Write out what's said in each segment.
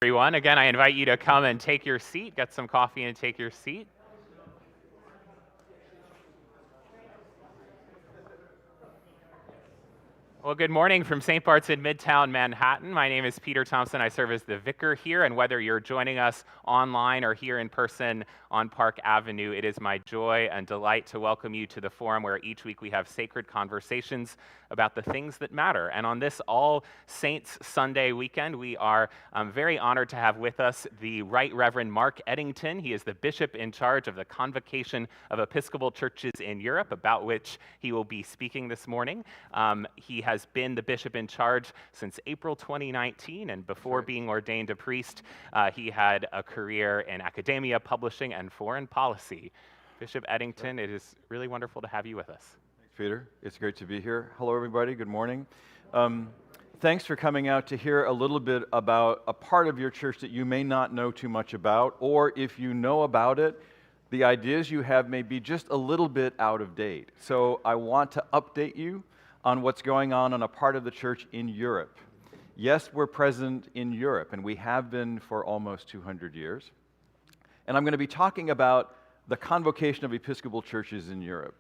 Everyone, again, I invite you to come and take your seat, get some coffee and take your seat. Well, good morning from St. Bart's in Midtown Manhattan. My name is Peter Thompson. I serve as the vicar here, and whether you're joining us online or here in person on Park Avenue, it is my joy and delight to welcome you to the forum where each week we have sacred conversations about the things that matter. And on this All Saints Sunday weekend, we are very honored to have with us the Right Reverend Mark Edington. He is the bishop in charge of the Convocation of Episcopal Churches in Europe, about which he will be speaking this morning. He has been the bishop in charge since April 2019, and before being ordained a priest, he had a career in academia, publishing, and foreign policy. Bishop Edington, it is really wonderful to have you with us. Thanks, Peter. It's great to be here. Hello, everybody. Good morning. Thanks for coming out to hear a little bit about a part of your church that you may not know too much about, or if you know about it, the ideas you have may be just a little bit out of date. So I want to update you on what's going on a part of the church in Europe. Yes, we're present in Europe, and we have been for almost 200 years. And I'm going to be talking about the Convocation of Episcopal Churches in Europe.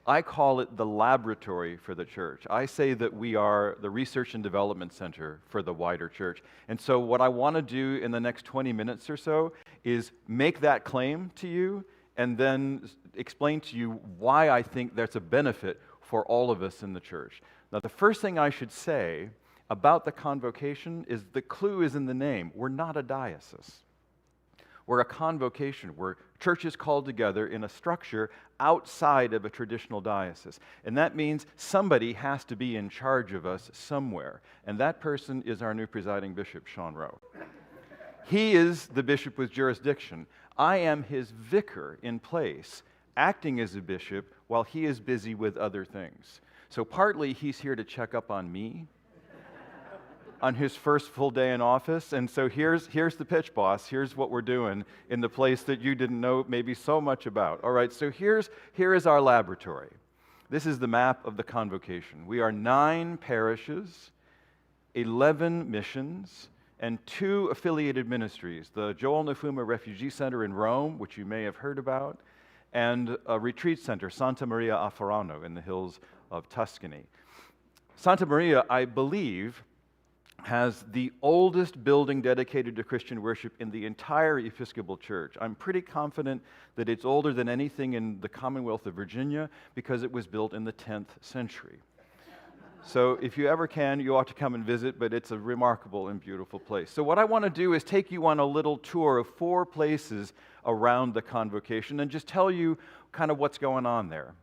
I call it the laboratory for the church. I say that we are the research and development center for the wider church. And so what I want to do in the next 20 minutes or so is make that claim to you and then explain to you why I think that's a benefit for all of us in the church. Now, the first thing I should say about the convocation is the clue is in the name. We're not a diocese. We're a convocation. We're churches called together in a structure outside of a traditional diocese. And that means somebody has to be in charge of us somewhere. And that person is our new presiding bishop, Sean Rowe. He is the bishop with jurisdiction. I am his vicar in place, acting as a bishop while he is busy with other things. So partly he's here to check up on me on his first full day in office. And so here's the pitch, boss. Here's what we're doing in the place that you didn't know maybe so much about. All right, so here is our laboratory. This is the map of the convocation. We are 9 parishes, 11 missions, and 2 affiliated ministries, the Joel Nefuma Refugee Center in Rome, which you may have heard about, and a retreat center, Santa Maria a Furano, in the hills of Tuscany. Santa Maria, I believe, has the oldest building dedicated to Christian worship in the entire Episcopal Church. I'm pretty confident that it's older than anything in the Commonwealth of Virginia because it was built in the 10th century. So if you ever can, you ought to come and visit, but it's a remarkable and beautiful place. So what I want to do is take you on a little tour of 4 places around the convocation and just tell you kind of what's going on there.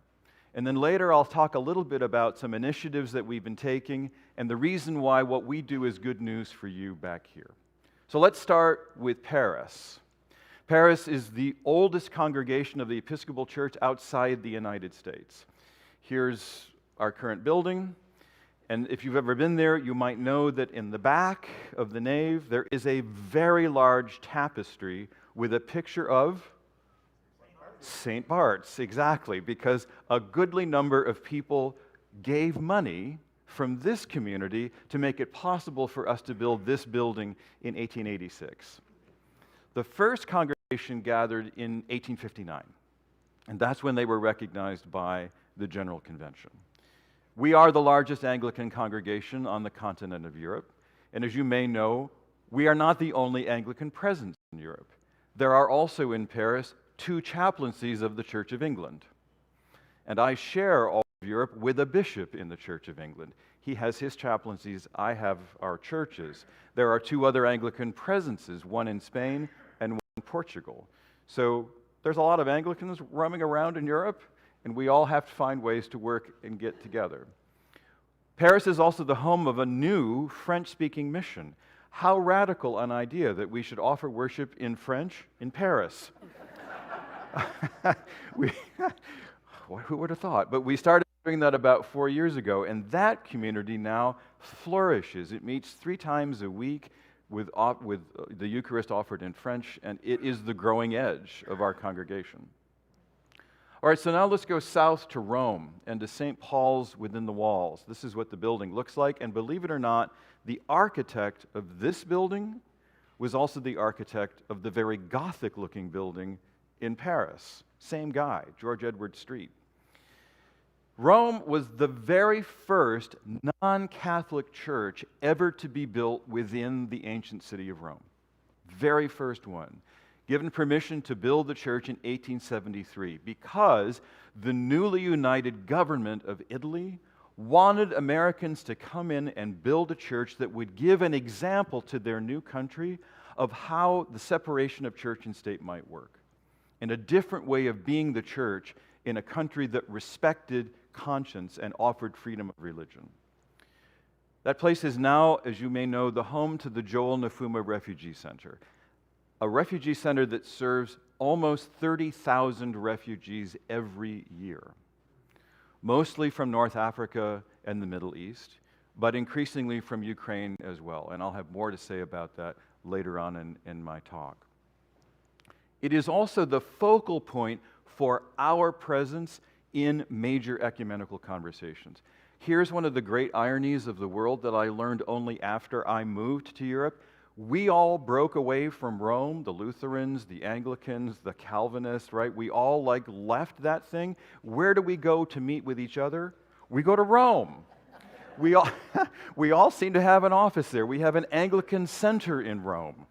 And then later I'll talk a little bit about some initiatives that we've been taking and the reason why what we do is good news for you back here. So let's start with Paris. Paris is the oldest congregation of the Episcopal Church outside the United States. Here's our current building. And if you've ever been there, you might know that in the back of the nave, there is a very large tapestry with a picture of St. Bart's, exactly, because a goodly number of people gave money from this community to make it possible for us to build this building in 1886. The first congregation gathered in 1859, and that's when they were recognized by the General Convention. We are the largest Anglican congregation on the continent of Europe, and as you may know, we are not the only Anglican presence in Europe. There are also in Paris 2 chaplaincies of the Church of England, and I share all of Europe with a bishop in the Church of England. He has his chaplaincies, I have our churches. There are 2 other Anglican presences, one in Spain and one in Portugal. So there's a lot of Anglicans roaming around in Europe, and we all have to find ways to work and get together. Paris is also the home of a new French-speaking mission. How radical an idea that we should offer worship in French in Paris. Who would have thought? But we started doing that about 4 years ago, and that community now flourishes. It meets 3 times a week with the Eucharist offered in French, and it is the growing edge of our congregation. All right, so now let's go south to Rome and to St. Paul's within the walls. This is what the building looks like, and believe it or not, the architect of this building was also the architect of the very Gothic-looking building in Paris. Same guy, George Edward Street. Rome was the very first non-Catholic church ever to be built within the ancient city of Rome. Very first one. Given permission to build the church in 1873 because the newly united government of Italy wanted Americans to come in and build a church that would give an example to their new country of how the separation of church and state might work, and a different way of being the church in a country that respected conscience and offered freedom of religion. That place is now, as you may know, the home to the Joel Nafuma Refugee Center, a refugee center that serves almost 30,000 refugees every year, mostly from North Africa and the Middle East, but increasingly from Ukraine as well. And I'll have more to say about that later on in my talk. It is also the focal point for our presence in major ecumenical conversations. Here's one of the great ironies of the world that I learned only after I moved to Europe. We all broke away from Rome, the Lutherans, the Anglicans, the Calvinists, right? We all left that thing. Where do we go to meet with each other? We go to Rome. We all seem to have an office there. We have an Anglican center in Rome.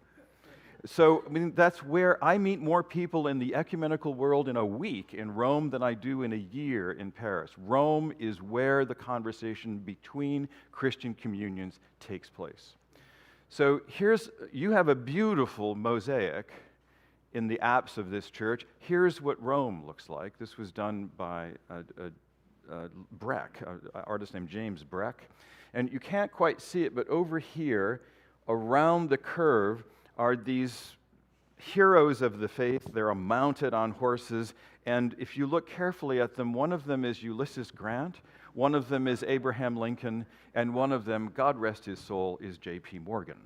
So, that's where I meet more people in the ecumenical world in a week in Rome than I do in a year in Paris. Rome is where the conversation between Christian communions takes place. So you have a beautiful mosaic in the apse of this church. Here's what Rome looks like. This was done by Breck, an artist named James Breck. And you can't quite see it, but over here, around the curve, are these heroes of the faith. They're mounted on horses, and if you look carefully at them, one of them is Ulysses Grant, one of them is Abraham Lincoln, and one of them, God rest his soul, is J.P. Morgan.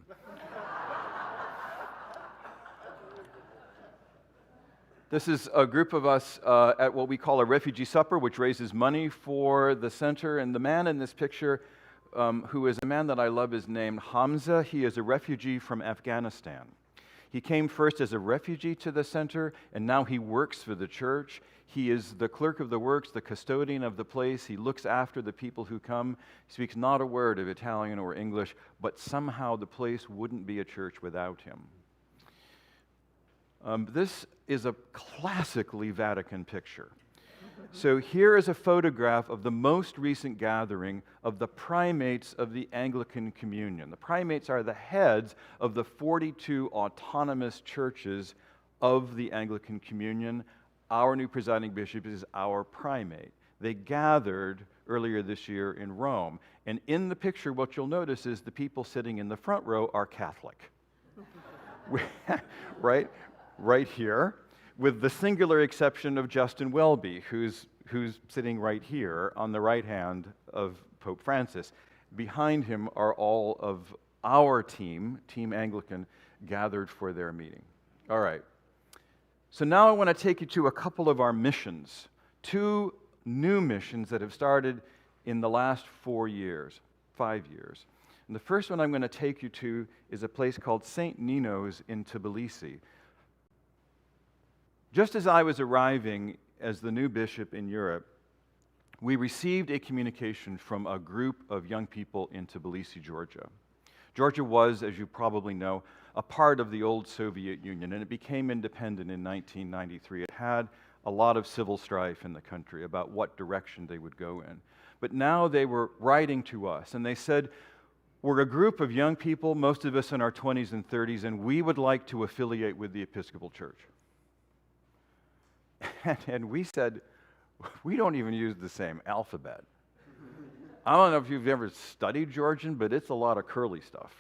This is a group of us at what we call a refugee supper, which raises money for the center, and the man in this picture, who is a man that I love, is named Hamza. He is a refugee from Afghanistan. He came first as a refugee to the center, and now he works for the church. He is the clerk of the works, the custodian of the place. He looks after the people who come. He speaks not a word of Italian or English, but somehow the place wouldn't be a church without him. This is a classically Vatican picture. So here is a photograph of the most recent gathering of the primates of the Anglican Communion. The primates are the heads of the 42 autonomous churches of the Anglican Communion. Our new presiding bishop is our primate. They gathered earlier this year in Rome. And in the picture, what you'll notice is the people sitting in the front row are Catholic. Right here, with the singular exception of Justin Welby, who's sitting right here on the right hand of Pope Francis. Behind him are all of our team, Team Anglican, gathered for their meeting. All right. So now I want to take you to a couple of our missions, 2 new missions that have started in the last 5 years. And the first one I'm going to take you to is a place called St. Nino's in Tbilisi. Just as I was arriving as the new bishop in Europe, we received a communication from a group of young people in Tbilisi, Georgia. Georgia was, as you probably know, a part of the old Soviet Union, and it became independent in 1993. It had a lot of civil strife in the country about what direction they would go in. But now they were writing to us, and they said, we're a group of young people, most of us in our 20s and 30s, and we would like to affiliate with the Episcopal Church. And we said, we don't even use the same alphabet. I don't know if you've ever studied Georgian, but it's a lot of curly stuff.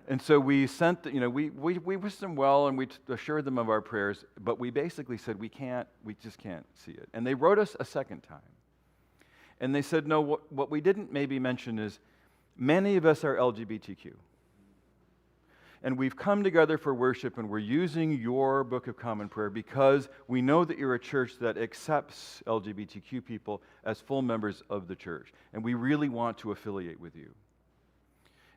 And so we sent, we wished them well, and we assured them of our prayers, but we basically said, we just can't see it. And they wrote us a second time. And they said, no, what we didn't maybe mention is, many of us are LGBTQ. And we've come together for worship, and we're using your Book of Common Prayer because we know that you're a church that accepts LGBTQ people as full members of the church. And we really want to affiliate with you.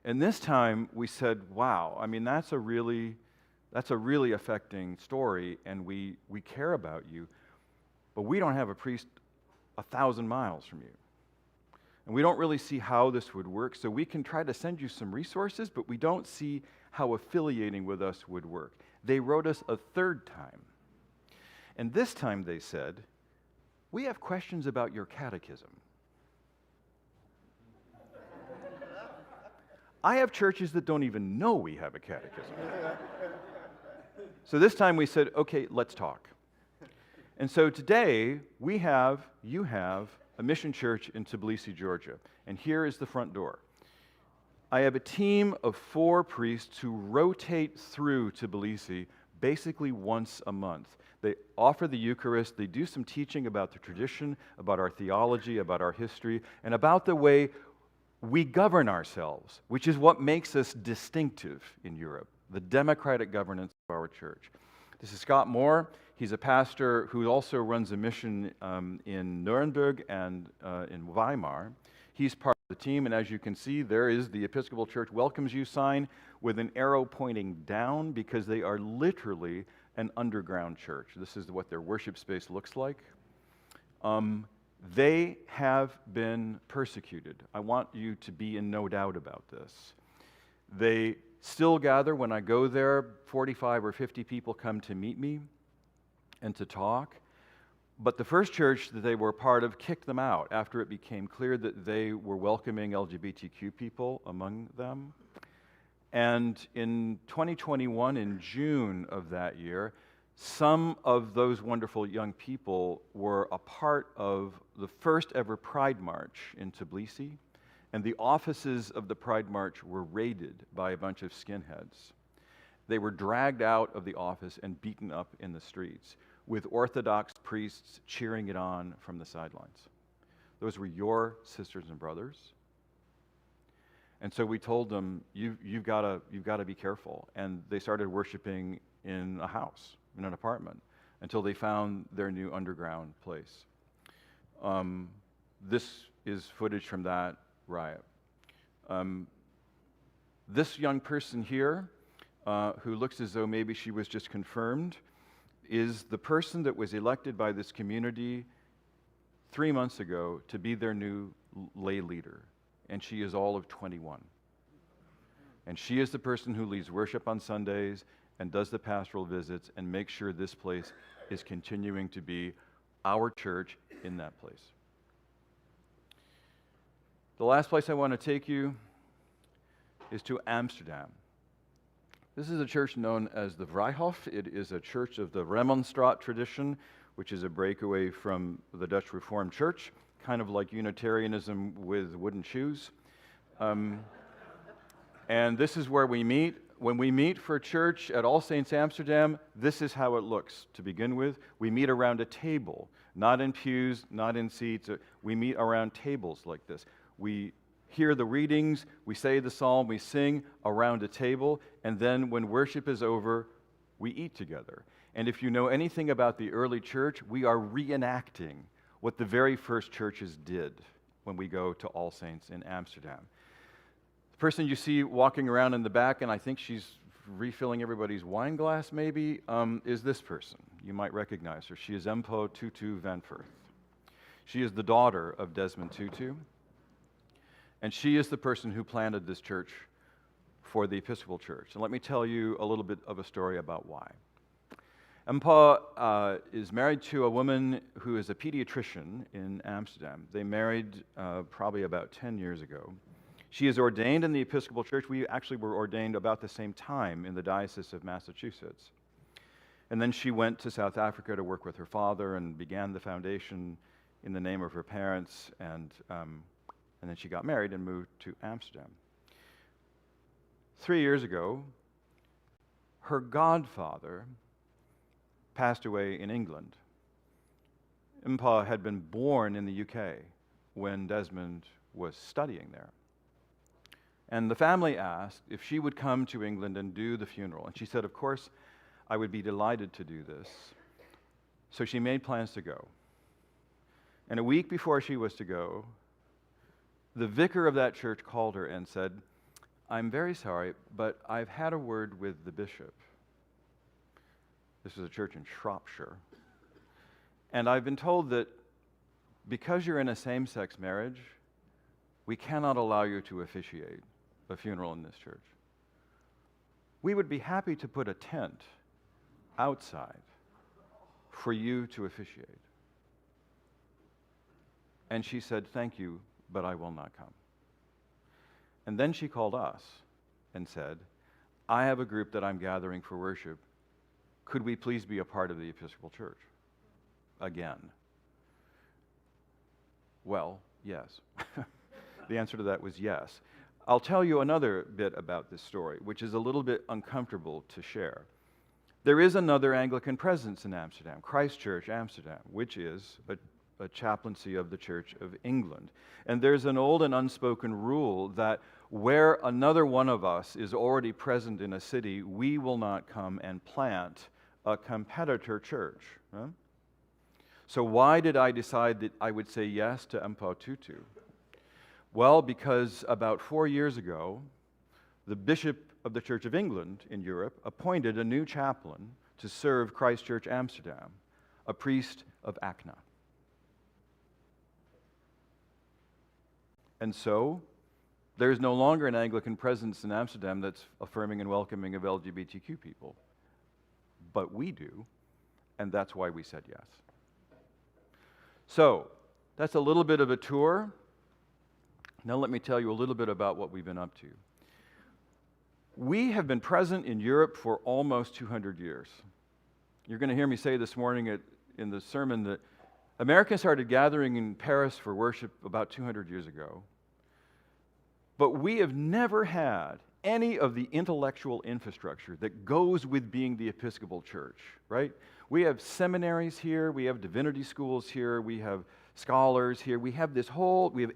And this time we said, wow, I mean, that's a really affecting story, and we care about you, but we don't have a priest 1,000 miles from you. And we don't really see how this would work, so we can try to send you some resources, but we don't see how affiliating with us would work. They wrote us a third time. And this time they said, we have questions about your catechism. I have churches that don't even know we have a catechism. So this time we said, okay, let's talk. And so today you have a mission church in Tbilisi, Georgia. And here is the front door. I have a team of 4 priests who rotate through Tbilisi basically once a month. They offer the Eucharist, they do some teaching about the tradition, about our theology, about our history, and about the way we govern ourselves, which is what makes us distinctive in Europe, the democratic governance of our church. This is Scott Moore. He's a pastor who also runs a mission in Nuremberg and in Weimar. He's part of the team, and as you can see, there is the Episcopal Church Welcomes You sign with an arrow pointing down because they are literally an underground church. This is what their worship space looks like. They have been persecuted. I want you to be in no doubt about this. They still gather when I go there. 45 or 50 people come to meet me and to talk. But the first church that they were part of kicked them out after it became clear that they were welcoming LGBTQ people among them. And in 2021, in June of that year, some of those wonderful young people were a part of the first ever Pride March in Tbilisi, and the offices of the Pride March were raided by a bunch of skinheads. They were dragged out of the office and beaten up in the streets, with Orthodox priests cheering it on from the sidelines. Those were your sisters and brothers. And so we told them, you've got to be careful. And they started worshiping in a house, in an apartment, until they found their new underground place. This is footage from that riot. This young person here, who looks as though maybe she was just confirmed, is the person that was elected by this community 3 months ago to be their new lay leader. And she is all of 21. And she is the person who leads worship on Sundays and does the pastoral visits and makes sure this place is continuing to be our church in that place. The last place I want to take you is to Amsterdam. This is a church known as the Vrijhof. It is a church of the Remonstraat tradition, which is a breakaway from the Dutch Reformed Church, kind of like Unitarianism with wooden shoes. And this is where we meet. When we meet for church at All Saints Amsterdam, this is how it looks to begin with. We meet around a table, not in pews, not in seats. We meet around tables like this. We hear the readings, we say the psalm, we sing around a table, and then when worship is over, we eat together. And if you know anything about the early church, we are reenacting what the very first churches did when we go to All Saints in Amsterdam. The person you see walking around in the back, and I think she's refilling everybody's wine glass maybe, is this person. You might recognize her. She is Empo Tutu van Firth. She is the daughter of Desmond Tutu. And she is the person who planted this church for the Episcopal Church. And let me tell you a little bit of a story about why. Empa is married to a woman who is a pediatrician in Amsterdam. They married probably about 10 years ago. She is ordained in the Episcopal Church. We actually were ordained about the same time in the Diocese of Massachusetts. And then she went to South Africa to work with her father and began the foundation in the name of her parents, and then she got married and moved to Amsterdam. 3 years ago, her godfather passed away in England. Impa had been born in the UK when Desmond was studying there. And the family asked if she would come to England and do the funeral. And she said, of course, I would be delighted to do this. So she made plans to go. And a week before she was to go, the vicar of that church called her and said, I'm very sorry, but I've had a word with the bishop. This is a church in Shropshire. And I've been told that because you're in a same-sex marriage, we cannot allow you to officiate a funeral in this church. We would be happy to put a tent outside for you to officiate. And she said, thank you, but I will not come. And then she called us and said, I have a group that I'm gathering for worship. Could we please be a part of the Episcopal Church? Again. Well, yes. The answer to that was yes. I'll tell you another bit about this story, which is a little bit uncomfortable to share. There is another Anglican presence in Amsterdam, Christ Church, Amsterdam, which is a chaplaincy of the Church of England. And there's an old and unspoken rule that where another one of us is already present in a city, we will not come and plant a competitor church. Huh? So why did I decide that I would say yes to Mpho Tutu? Well, because about 4 years ago, the Bishop of the Church of England in Europe appointed a new chaplain to serve Christ Church Amsterdam, a priest of Akna. And so, there's no longer an Anglican presence in Amsterdam that's affirming and welcoming of LGBTQ people. But we do, and that's why we said yes. So, that's a little bit of a tour. Now let me tell you a little bit about what we've been up to. We have been present in Europe for almost 200 years. You're going to hear me say this morning in the sermon that Americans started gathering in Paris for worship about 200 years ago. But we have never had any of the intellectual infrastructure that goes with being the Episcopal Church, right? We have seminaries here, we have divinity schools here, we have scholars here, we have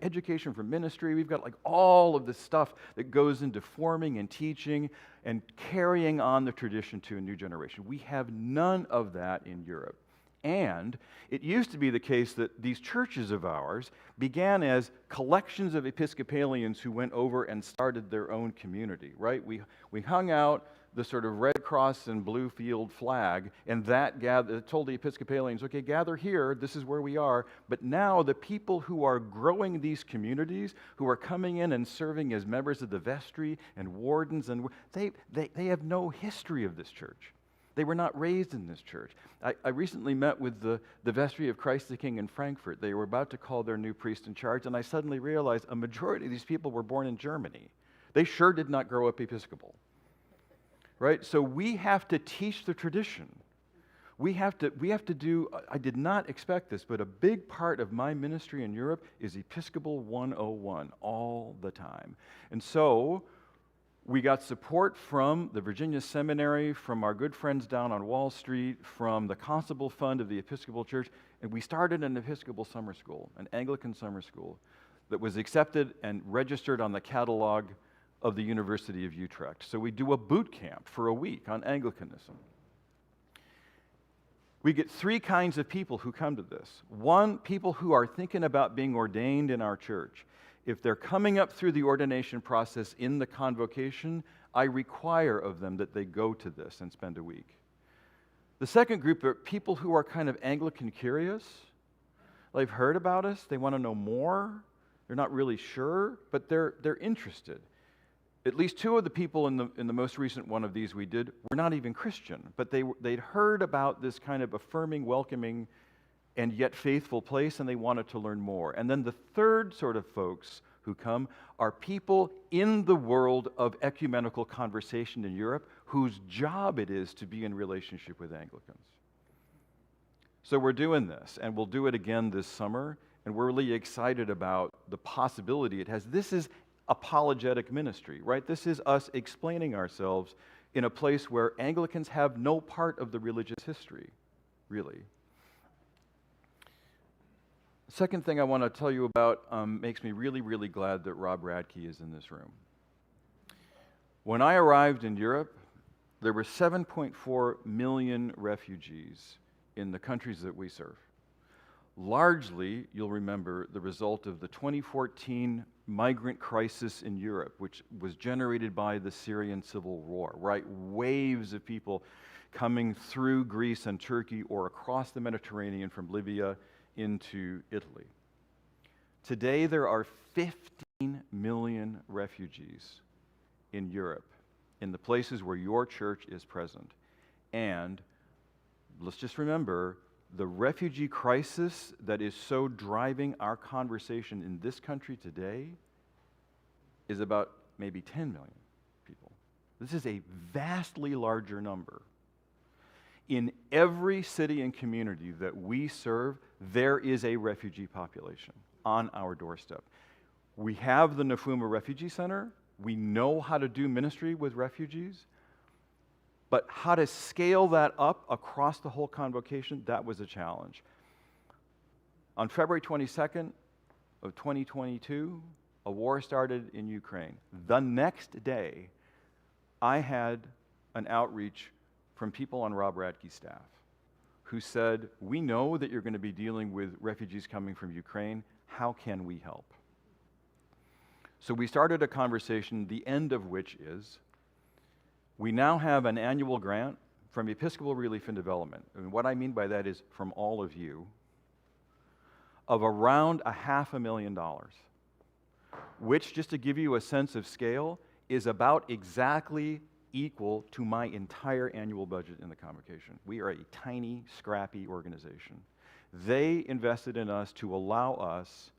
education for ministry, we've got like all of the stuff that goes into forming and teaching and carrying on the tradition to a new generation. We have none of that in Europe. And it used to be the case that these churches of ours began as collections of Episcopalians who went over and started their own community, right? We hung out the sort of red cross and blue field flag, and that told the Episcopalians, okay, gather here, this is where we are. But now the people who are growing these communities, who are coming in and serving as members of the vestry and wardens, and they have no history of this church. They were not raised in this church. I recently met with the vestry of Christ the King in Frankfurt. They were about to call their new priest in charge, and I suddenly realized a majority of these people were born in Germany. They sure did not grow up Episcopal. Right? So we have to teach the tradition. We have to do, I did not expect this, but a big part of my ministry in Europe is Episcopal 101 all the time. And so we got support from the Virginia Seminary, from our good friends down on Wall Street, from the Constable Fund of the Episcopal Church, and we started an Episcopal summer school, an Anglican summer school, that was accepted and registered on the catalog of the University of Utrecht. So we do a boot camp for a week on Anglicanism. We get three kinds of people who come to this. One, people who are thinking about being ordained in our church. If they're coming up through the ordination process in the convocation, I require of them that they go to this and spend a week. The second group are people who are kind of Anglican curious. They've heard about us, they want to know more. They're not really sure, but they're interested. At least two of the people in the most recent one of these we did were not even Christian, but they'd heard about this kind of affirming, welcoming, and yet faithful place, and they wanted to learn more. And then the third sort of folks who come are people in the world of ecumenical conversation in Europe whose job it is to be in relationship with Anglicans. So we're doing this, and we'll do it again this summer, and we're really excited about the possibility it has. This is apologetic ministry, right? This is us explaining ourselves in a place where Anglicans have no part of the religious history, really. Second thing I want to tell you about makes me really, really glad that Rob Radke is in this room. When I arrived in Europe, there were 7.4 million refugees in the countries that we serve. Largely, you'll remember, the result of the 2014 migrant crisis in Europe, which was generated by the Syrian civil war, right? Waves of people coming through Greece and Turkey or across the Mediterranean from Libya into Italy. Today, there are 15 million refugees in Europe, in the places where your church is present. And let's just remember, the refugee crisis that is so driving our conversation in this country today is about maybe 10 million people. This is a vastly larger number. In every city and community that we serve, there is a refugee population on our doorstep. We have the Nafuma Refugee Center. We know how to do ministry with refugees. But how to scale that up across the whole convocation, that was a challenge. On February 22nd of 2022, a war started in Ukraine. The next day, I had an outreach from people on Rob Radke's staff who said, we know that you're going to be dealing with refugees coming from Ukraine. How can we help? So we started a conversation, the end of which is, we now have an annual grant from Episcopal Relief and Development, and what I mean by that is from all of you, of around $500,000, which, just to give you a sense of scale, is about exactly equal to my entire annual budget in the Convocation. We are a tiny, scrappy organization. They invested in us to allow us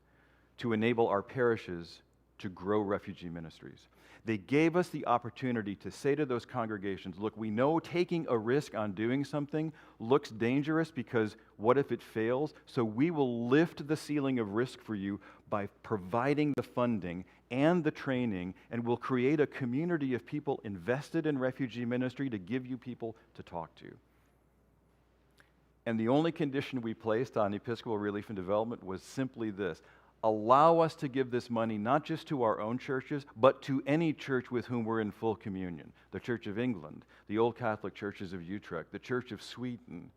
to enable our parishes to grow refugee ministries. They gave us the opportunity to say to those congregations, look, we know taking a risk on doing something looks dangerous because what if it fails? So we will lift the ceiling of risk for you by providing the funding and the training, and we'll create a community of people invested in refugee ministry to give you people to talk to. And the only condition we placed on Episcopal Relief and Development was simply this: allow us to give this money not just to our own churches, but to any church with whom we're in full communion. The Church of England, the Old Catholic Churches of Utrecht, the Church of Sweden.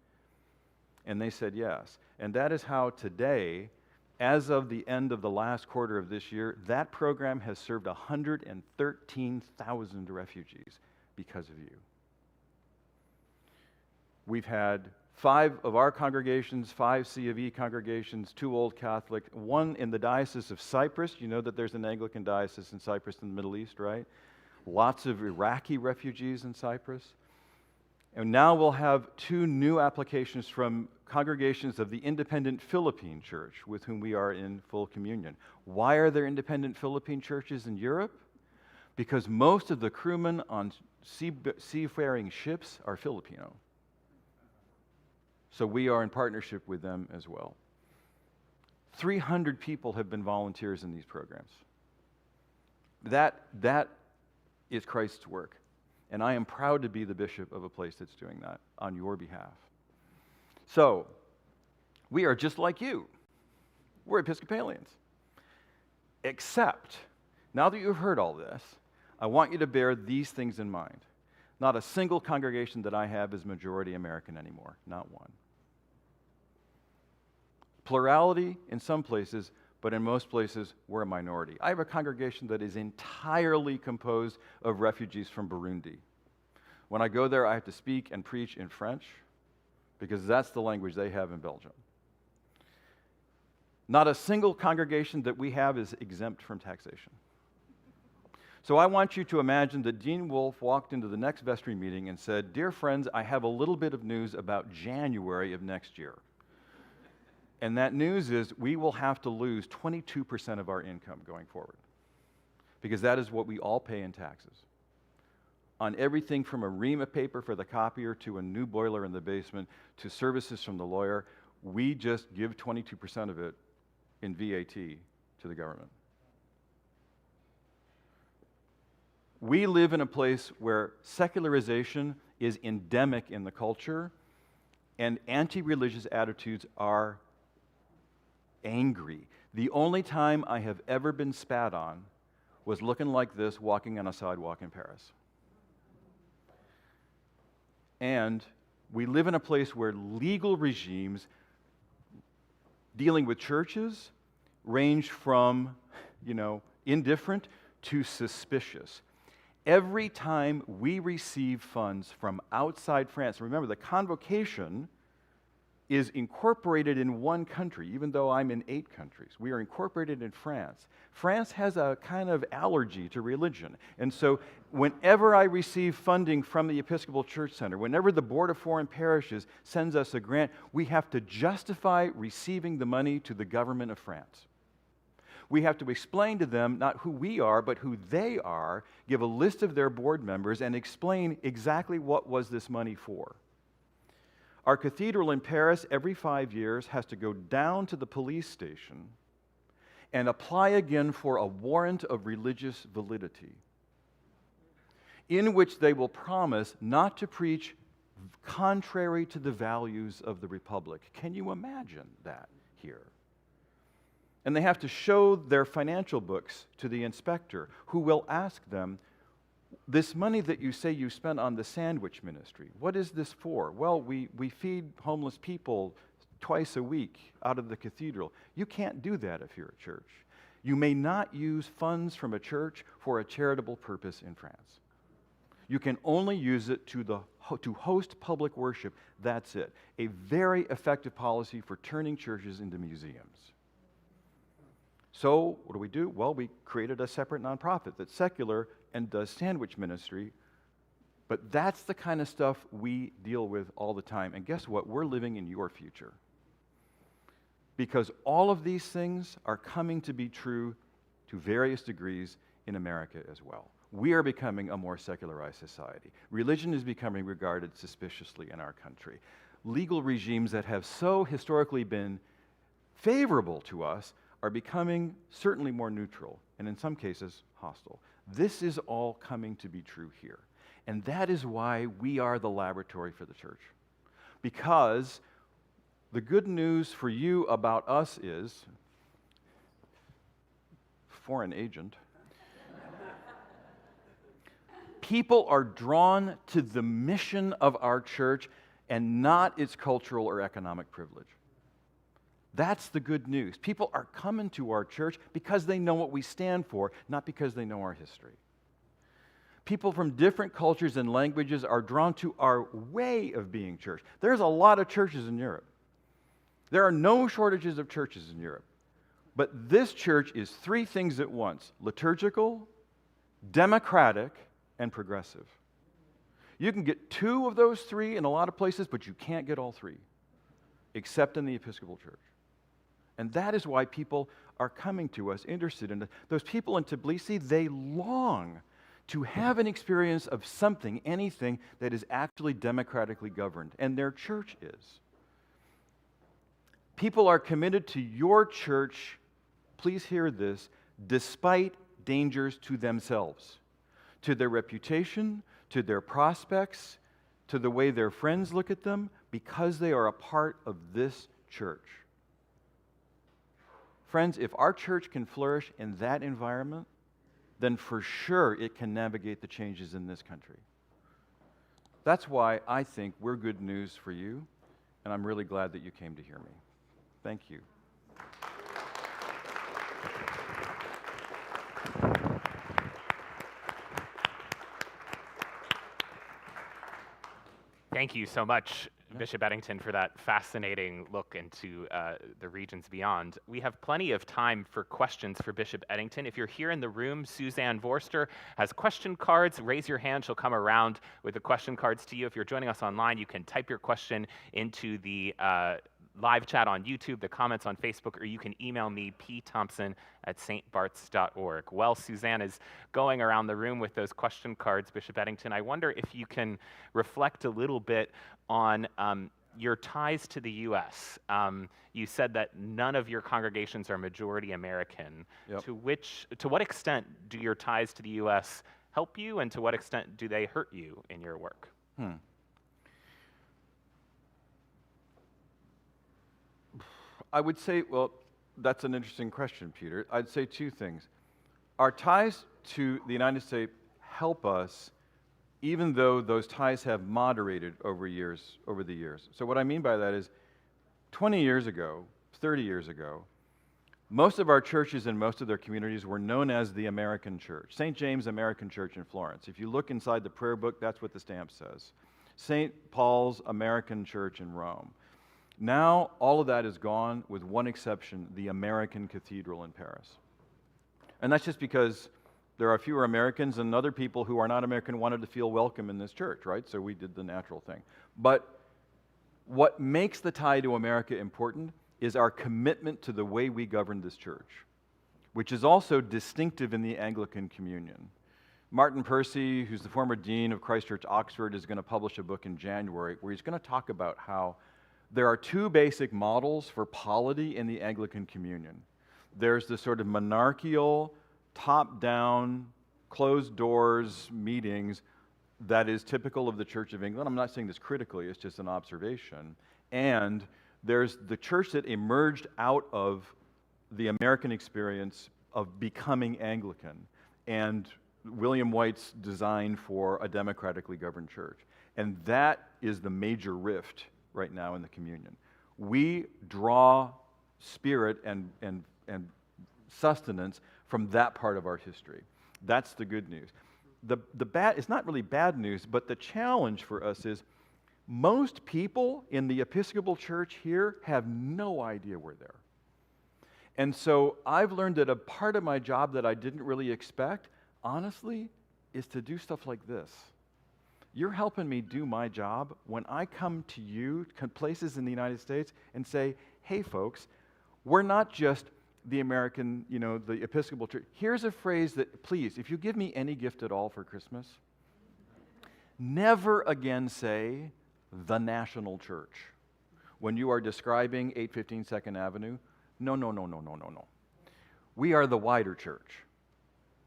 And they said yes. And that is how today, as of the end of the last quarter of this year, that program has served 113,000 refugees because of you. We've had 5 of our congregations, 5 C of E congregations, 2 Old Catholic, 1 in the Diocese of Cyprus. You know that there's an Anglican diocese in Cyprus in the Middle East, right? Lots of Iraqi refugees in Cyprus. And now we'll have 2 new applications from congregations of the Independent Philippine Church with whom we are in full communion. Why are there independent Philippine churches in Europe? Because most of the crewmen on seafaring ships are Filipino. So we are in partnership with them as well. 300 people have been volunteers in these programs. That is Christ's work. And I am proud to be the bishop of a place that's doing that on your behalf. So, we are just like you. We're Episcopalians. Except, now that you've heard all this, I want you to bear these things in mind. Not a single congregation that I have is majority American anymore. Not one. Plurality in some places, but in most places, we're a minority. I have a congregation that is entirely composed of refugees from Burundi. When I go there, I have to speak and preach in French, because that's the language they have in Belgium. Not a single congregation that we have is exempt from taxation. So I want you to imagine that Dean Wolfe walked into the next vestry meeting and said, "Dear friends, I have a little bit of news about January of next year. And that news is we will have to lose 22% of our income going forward, because that is what we all pay in taxes. On everything from a ream of paper for the copier to a new boiler in the basement to services from the lawyer, we just give 22% of it in VAT to the government." We live in a place where secularization is endemic in the culture, and anti-religious attitudes are angry. The only time I have ever been spat on was looking like this, walking on a sidewalk in Paris. And we live in a place where legal regimes dealing with churches range from, indifferent to suspicious. Every time we receive funds from outside France, remember the Convocation is incorporated in one country, even though I'm in 8 countries. We are incorporated in France. France has a kind of allergy to religion. And so whenever I receive funding from the Episcopal Church Center, whenever the Board of Foreign Parishes sends us a grant, we have to justify receiving the money to the government of France. We have to explain to them not who we are, but who they are, give a list of their board members, and explain exactly what was this money for. Our cathedral in Paris, every 5 years, has to go down to the police station and apply again for a warrant of religious validity, in which they will promise not to preach contrary to the values of the Republic. Can you imagine that here? And they have to show their financial books to the inspector, who will ask them, this money that you say you spent on the sandwich ministry, what is this for? Well, we feed homeless people twice a week out of the cathedral. You can't do that if you're a church. You may not use funds from a church for a charitable purpose in France. You can only use it to host public worship. That's it. A very effective policy for turning churches into museums. So what do? Well, we created a separate nonprofit that's secular and does sandwich ministry. But that's the kind of stuff we deal with all the time. And guess what? We're living in your future. Because all of these things are coming to be true to various degrees in America as well. We are becoming a more secularized society. Religion is becoming regarded suspiciously in our country. Legal regimes that have so historically been favorable to us are becoming certainly more neutral, and in some cases, hostile. This is all coming to be true here. And that is why we are the laboratory for the church. Because the good news for you about us is, foreign agent, people are drawn to the mission of our church and not its cultural or economic privilege. That's the good news. People are coming to our church because they know what we stand for, not because they know our history. People from different cultures and languages are drawn to our way of being church. There's a lot of churches in Europe. There are no shortages of churches in Europe. But this church is 3 things at once: liturgical, democratic, and progressive. You can get 2 of those 3 in a lot of places, but you can't get all 3, except in the Episcopal Church. And that is why people are coming to us, interested in it. Those people in Tbilisi, they long to have an experience of something, anything that is actually democratically governed, and their church is. People are committed to your church, please hear this, despite dangers to themselves, to their reputation, to their prospects, to the way their friends look at them, because they are a part of this church. Friends, if our church can flourish in that environment, then for sure it can navigate the changes in this country. That's why I think we're good news for you, and I'm really glad that you came to hear me. Thank you. Thank you so much, Bishop Edington, for that fascinating look into the regions beyond. We have plenty of time for questions for Bishop Edington. If you're here in the room, Suzanne Vorster has question cards. Raise your hand. She'll come around with the question cards to you. If you're joining us online, you can type your question into the live chat on YouTube, the comments on Facebook, or you can email me, pthompson@stbarts.org. While Suzanne is going around the room with those question cards, Bishop Edington, I wonder if you can reflect a little bit on your ties to the U.S. You said that none of your congregations are majority American. Yep. To what extent do your ties to the U.S. help you, and to what extent do they hurt you in your work? I would say, well, that's an interesting question, Peter. I'd say 2 things. Our ties to the United States help us, even though those ties have moderated over the years. So what I mean by that is, 20 years ago, 30 years ago, Most of our churches and most of their communities were known as the American Church. St. James American Church in Florence. If you look inside the prayer book, that's what the stamp says. St. Paul's American Church in Rome. Now, all of that is gone, with one exception, the American Cathedral in Paris. And that's just because there are fewer Americans, and other people who are not American wanted to feel welcome in this church, right? So we did the natural thing. But what makes the tie to America important is our commitment to the way we govern this church, which is also distinctive in the Anglican Communion. Martin Percy, who's the former dean of Christ Church, Oxford, is going to publish a book in January where he's going to talk about how there are two basic models for polity in the Anglican Communion. There's the sort of monarchical, top-down, closed-doors meetings that is typical of the Church of England. I'm not saying this critically, it's just an observation. And there's the church that emerged out of the American experience of becoming Anglican and William White's design for a democratically governed church. And that is the major rift right now in the communion. We draw spirit and sustenance from that part of our history. That's the good news. The bad, it's not really bad news, but the challenge for us is most people in the Episcopal Church here have no idea we're there. And so I've learned that a part of my job that I didn't really expect, honestly, is to do stuff like this. You're helping me do my job when I come to you, places in the United States, and say, hey folks, we're not just the American, the Episcopal Church. Here's a phrase that, please, if you give me any gift at all for Christmas, never again say, the national church. When you are describing 815 2nd Avenue, no. We are the wider church,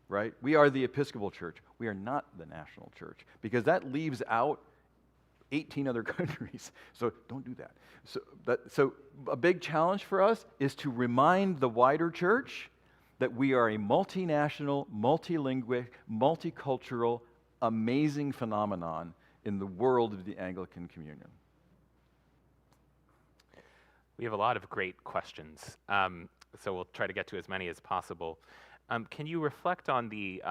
right? We are the Episcopal Church. We are not the national church, because that leaves out 18 other countries. So don't do that. So a big challenge for us is to remind the wider church that we are a multinational, multilingual, multicultural, amazing phenomenon in the world of the Anglican Communion. We have a lot of great questions, so we'll try to get to as many as possible. Can you reflect on the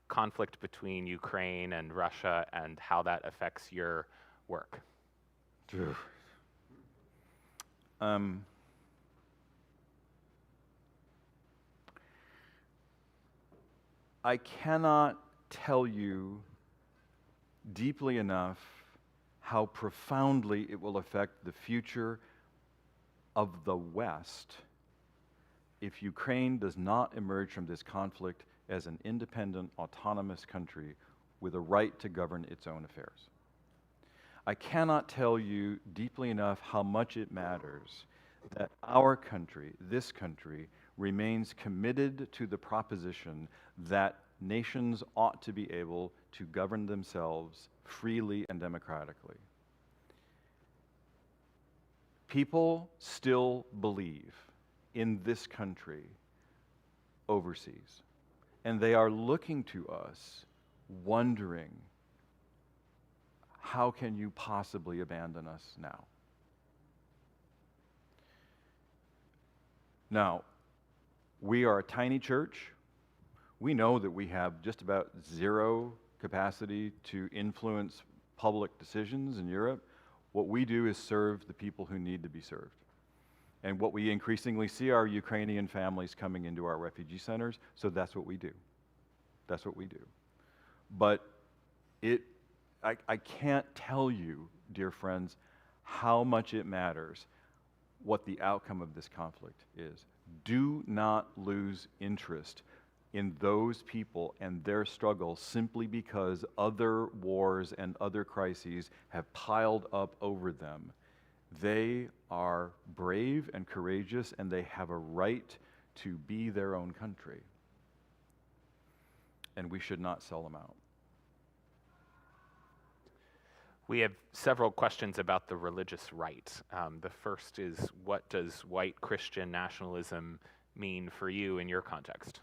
conflict between Ukraine and Russia and how that affects your work? I cannot tell you deeply enough how profoundly it will affect the future of the West if Ukraine does not emerge from this conflict as an independent, autonomous country with a right to govern its own affairs. I cannot tell you deeply enough how much it matters that our country, this country, remains committed to the proposition that nations ought to be able to govern themselves freely and democratically. People still believe in this country overseas, and they are looking to us, wondering, how can you possibly abandon us now? Now, we are a tiny church. We know that we have just about zero capacity to influence public decisions in Europe. What we do is serve the people who need to be served. And what we increasingly see are Ukrainian families coming into our refugee centers, so that's what we do. That's what we do. But I can't tell you, dear friends, how much it matters what the outcome of this conflict is. Do not lose interest in those people and their struggles simply because other wars and other crises have piled up over them. They are brave and courageous, and they have a right to be their own country. And we should not sell them out. We have several questions about the religious right. The first is, what does white Christian nationalism mean for you in your context?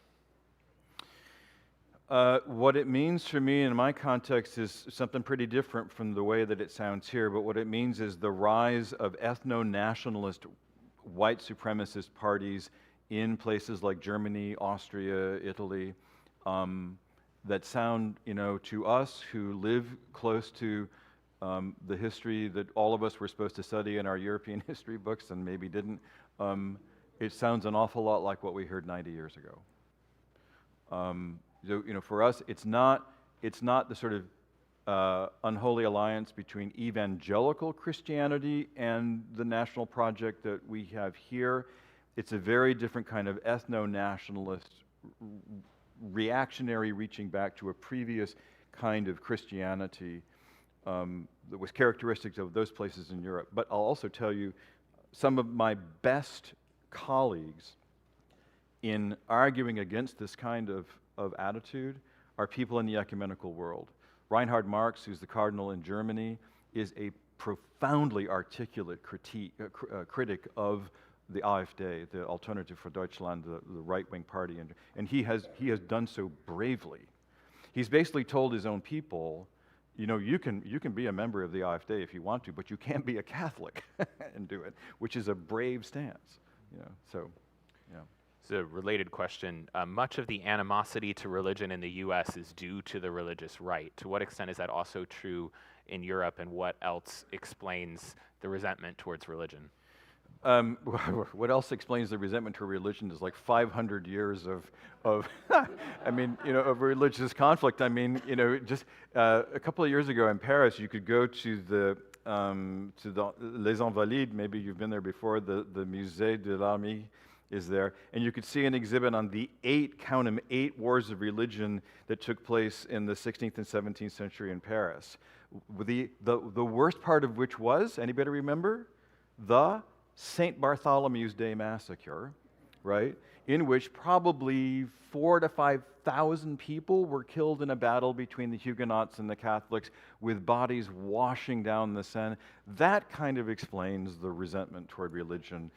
What it means for me in my context is something pretty different from the way that it sounds here, but what it means is the rise of ethno-nationalist white supremacist parties in places like Germany, Austria, Italy, that sound, to us who live close to the history that all of us were supposed to study in our European history books and maybe didn't, it sounds an awful lot like what we heard 90 years ago. So, for us, it's not the sort of unholy alliance between evangelical Christianity and the national project that we have here. It's a very different kind of ethno-nationalist, reactionary, reaching back to a previous kind of Christianity that was characteristic of those places in Europe. But I'll also tell you, some of my best colleagues in arguing against this kind of attitude are people in the ecumenical world. Reinhard Marx, who's the cardinal in Germany, is a profoundly articulate critic of the AfD, the Alternative for Deutschland, the right-wing party, and he has done so bravely. He's basically told his own people, you can be a member of the AfD if you want to, but you can't be a Catholic and do it, which is a brave stance. So. It's a related question. Much of the animosity to religion in the U.S. is due to the religious right. To what extent is that also true in Europe, and what else explains the resentment towards religion? What else explains the resentment to religion is like 500 years of of religious conflict. Just a couple of years ago in Paris, you could go to the Les Invalides. Maybe you've been there before. The Musée de l'Armée is there, and you could see an exhibit on the 8 wars of religion that took place in the 16th and 17th century in Paris. The worst part of which was, anybody remember? The St. Bartholomew's Day massacre, right? In which probably 4,000 to 5,000 people were killed in a battle between the Huguenots and the Catholics, with bodies washing down the Seine. That kind of explains the resentment toward religion.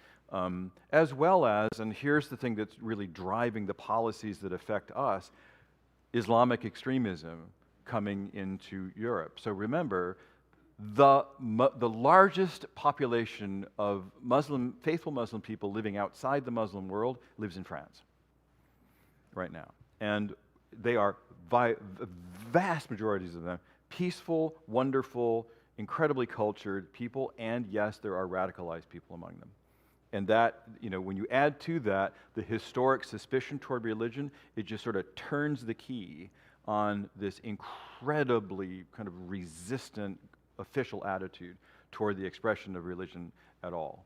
As well as, and here's the thing that's really driving the policies that affect us, Islamic extremism coming into Europe. So remember, the largest population of faithful Muslim people living outside the Muslim world lives in France right now. And they are, vast majorities of them, peaceful, wonderful, incredibly cultured people, and yes, there are radicalized people among them. And that, when you add to that the historic suspicion toward religion, it just sort of turns the key on this incredibly kind of resistant official attitude toward the expression of religion at all.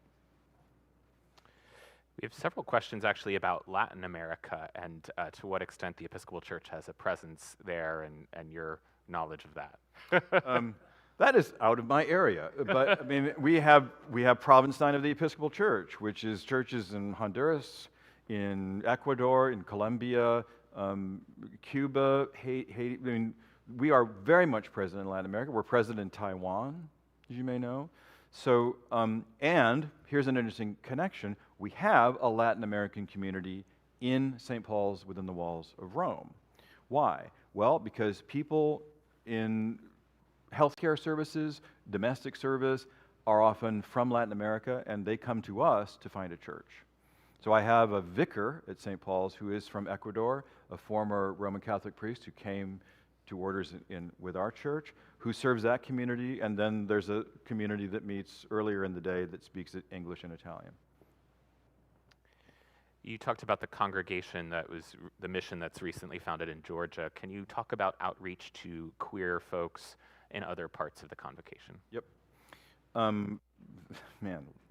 We have several questions actually about Latin America and to what extent the Episcopal Church has a presence there, and your knowledge of that. That is out of my area, but we have Provincetown of the Episcopal Church, which is churches in Honduras, in Ecuador, in Colombia, Cuba, Haiti. We are very much present in Latin America. We're present in Taiwan, as you may know. So, and here's an interesting connection. We have a Latin American community in St. Paul's within the walls of Rome. Why? Well, because people in healthcare services, domestic service, are often from Latin America, and they come to us to find a church. So I have a vicar at St. Paul's who is from Ecuador, a former Roman Catholic priest who came to orders with our church, who serves that community, and then there's a community that meets earlier in the day that speaks English and Italian. You talked about the congregation that was the mission that's recently founded in Georgia. Can you talk about outreach to queer folks in other parts of the convocation? Yep.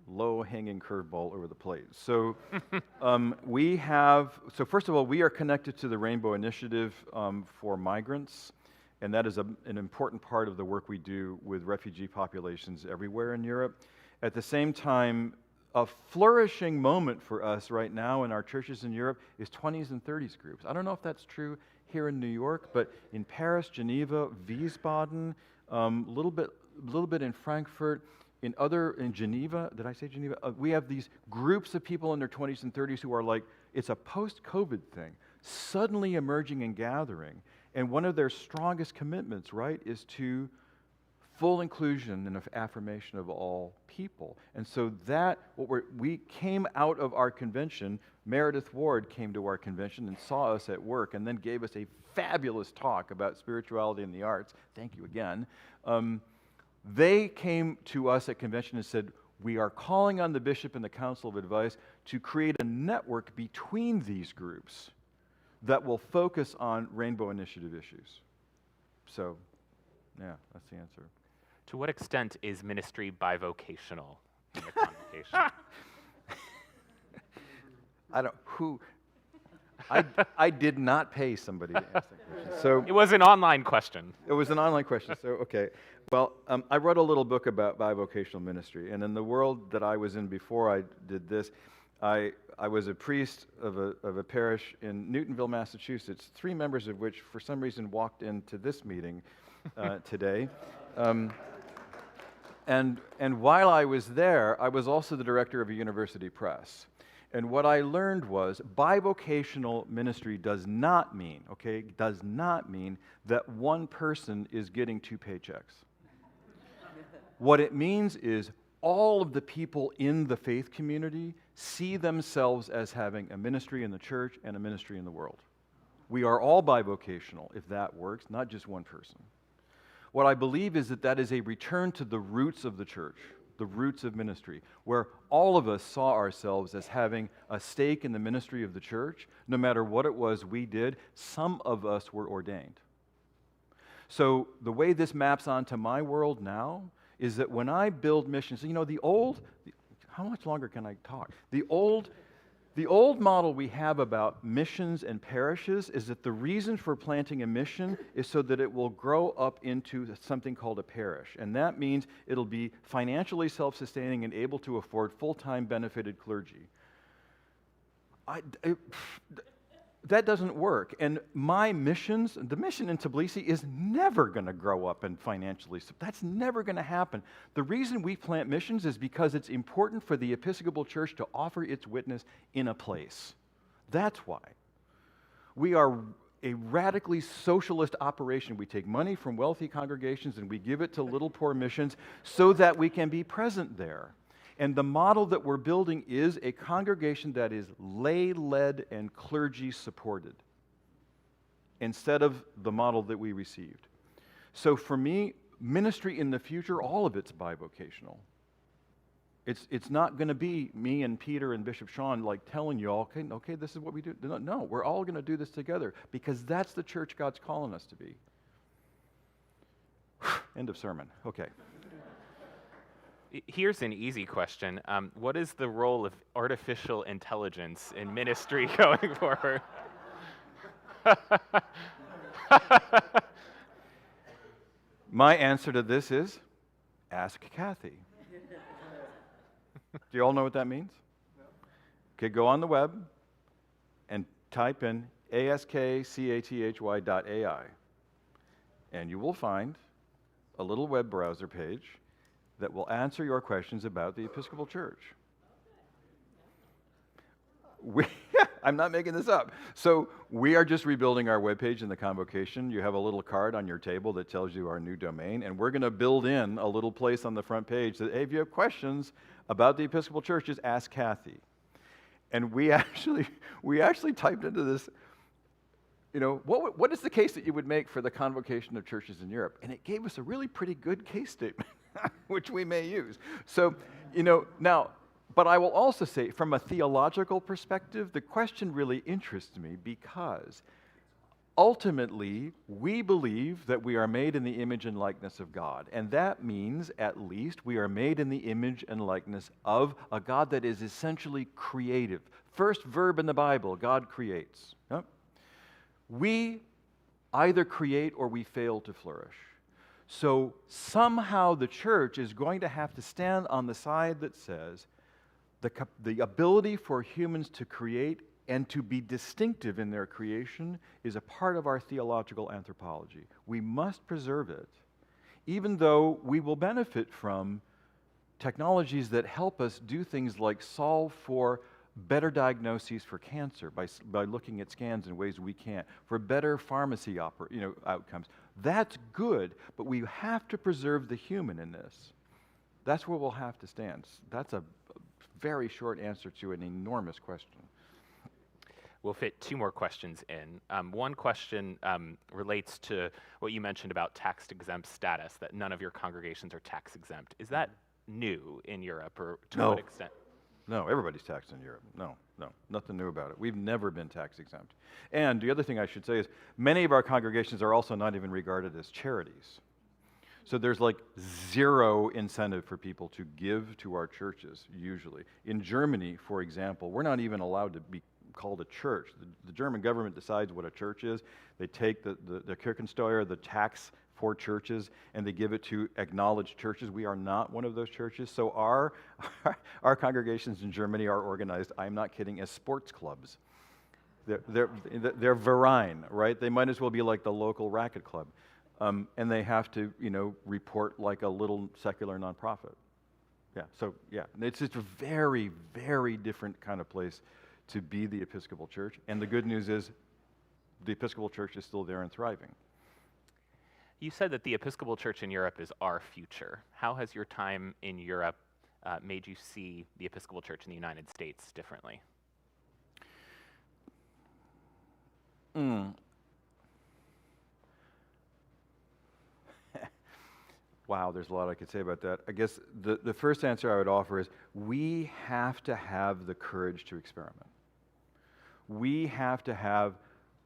Low-hanging curveball over the plate. So first of all, we are connected to the Rainbow Initiative for migrants, and that is an important part of the work we do with refugee populations everywhere in Europe. At the same time, a flourishing moment for us right now in our churches in Europe is 20s and 30s groups. I don't know if that's true here in New York, but in Paris, Geneva, Wiesbaden, a little bit in Frankfurt, in Geneva, did I say Geneva? We have these groups of people in their 20s and 30s who are like, it's a post-COVID thing, suddenly emerging and gathering. And one of their strongest commitments, right, is to full inclusion and affirmation of all people. And so we came out of our convention. Meredith Ward came to our convention and saw us at work and then gave us a fabulous talk about spirituality and the arts. Thank you again. They came to us at convention and said, we are calling on the bishop and the council of advice to create a network between these groups that will focus on Rainbow Initiative issues. So, yeah, that's the answer. To what extent is ministry bivocational in the congregation? I did not pay somebody to ask that question. So It was an online question. it was an online question, so okay. Well, I wrote a little book about bivocational ministry, and in the world that I was in before I did this, I was a priest of a parish in Newtonville, Massachusetts, 3 members of which, for some reason, walked into this meeting today. And while I was there, I was also the director of a university press. And what I learned was bivocational ministry does not mean that one person is getting 2 paychecks. What it means is all of the people in the faith community see themselves as having a ministry in the church and a ministry in the world. We are all bivocational, if that works, not just one person. What I believe is that is a return to the roots of the church, the roots of ministry, where all of us saw ourselves as having a stake in the ministry of the church. No matter what it was we did, some of us were ordained. So the way this maps onto my world now is that when I build missions, how much longer can I talk? The old model we have about missions and parishes is that the reason for planting a mission is so that it will grow up into something called a parish. And that means it'll be financially self-sustaining and able to afford full-time benefited clergy. That doesn't work. And my missions, the mission in Tbilisi is never going to grow up and financially. That's never going to happen. The reason we plant missions is because it's important for the Episcopal Church to offer its witness in a place. That's why. We are a radically socialist operation. We take money from wealthy congregations and we give it to little poor missions so that we can be present there. And the model that we're building is a congregation that is lay-led and clergy-supported instead of the model that we received. So for me, ministry in the future, all of it's bivocational. It's not going to be me and Peter and Bishop Sean like telling you all, okay, this is what we do. No, we're all going to do this together because that's the church God's calling us to be. End of sermon. Okay. Here's an easy question. What is the role of artificial intelligence in ministry going forward? My answer to this is, ask Kathy. Do you all know what that means? No. Okay, go on the web and type in askcathy.ai, and you will find a little web browser page that will answer your questions about the Episcopal Church. I'm not making this up. So we are just rebuilding our webpage in the Convocation. You have a little card on your table that tells you our new domain, and we're going to build in a little place on the front page that, hey, if you have questions about the Episcopal Church, just ask Kathy. And we actually typed into this, what is the case that you would make for the Convocation of Churches in Europe? And it gave us a really pretty good case statement, which we may use. So, now, but I will also say, from a theological perspective, the question really interests me because ultimately, we believe that we are made in the image and likeness of God. And that means, at least, we are made in the image and likeness of a God that is essentially creative. First verb in the Bible, God creates. Yep. We either create or we fail to flourish. So somehow the church is going to have to stand on the side that says the ability for humans to create and to be distinctive in their creation is a part of our theological anthropology. We must preserve it, even though we will benefit from technologies that help us do things like solve for better diagnoses for cancer by looking at scans in ways we can't, for better pharmacy outcomes. That's good, but we have to preserve the human in this. That's where we'll have to stand. That's a very short answer to an enormous question. We'll fit two more questions in. One question relates to what you mentioned about tax-exempt status, that none of your congregations are tax-exempt. Is that new in Europe, or to what extent? No, everybody's taxed in Europe. No, nothing new about it. We've never been tax-exempt. And the other thing I should say is many of our congregations are also not even regarded as charities. So there's like zero incentive for people to give to our churches, usually. In Germany, for example, we're not even allowed to be called a church. The German government decides what a church is. They take the Kirchensteuer, the tax for churches, and they give it to acknowledged churches. We are not one of those churches. So our congregations in Germany are organized, I'm not kidding, as sports clubs. They're Verein, right? They might as well be like the local racket club. And they have to, report like a little secular nonprofit. It's just a very, very different kind of place to be the Episcopal Church. And the good news is the Episcopal Church is still there and thriving. You said that the Episcopal Church in Europe is our future. How has your time in Europe made you see the Episcopal Church in the United States differently? Wow, there's a lot I could say about that. I guess the first answer I would offer is we have to have the courage to experiment. We have to have,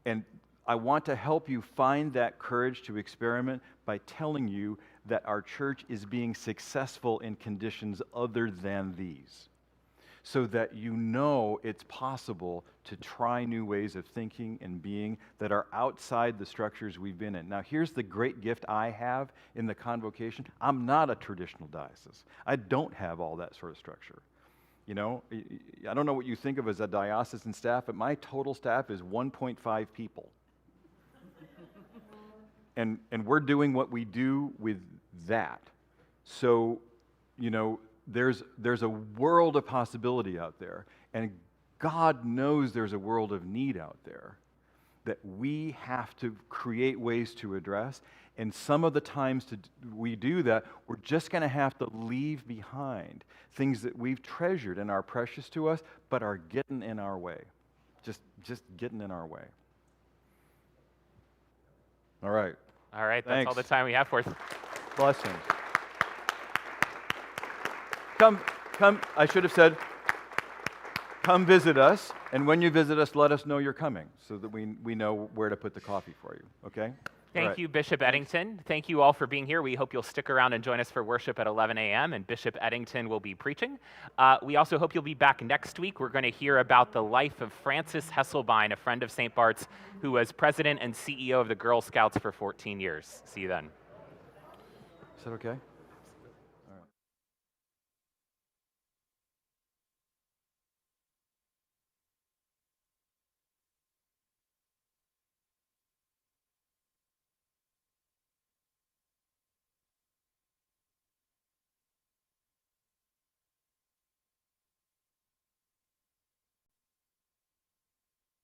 and I want to help you find that courage to experiment by telling you that our church is being successful in conditions other than these, so that you know it's possible to try new ways of thinking and being that are outside the structures we've been in. Now, here's the great gift I have in the Convocation. I'm not a traditional diocese. I don't have all that sort of structure. I don't know what you think of as a diocesan staff, but my total staff is 1.5 people. And we're doing what we do with that. So, there's a world of possibility out there, and God knows there's a world of need out there that we have to create ways to address. And some of the times we do that, we're just going to have to leave behind things that we've treasured and are precious to us, but are getting in our way. Just getting in our way. All right. All right, that's Thanks. all the time we have for us. Blessings. Come, I should have said, come visit us, and when you visit us, let us know you're coming so that we know where to put the coffee for you, okay? Thank you, Bishop Edington. Thank you all for being here. We hope you'll stick around and join us for worship at 11 a.m., and Bishop Edington will be preaching. We also hope you'll be back next week. We're going to hear about the life of Frances Hesselbein, a friend of St. Bart's, who was president and CEO of the Girl Scouts for 14 years. See you then. Is that okay?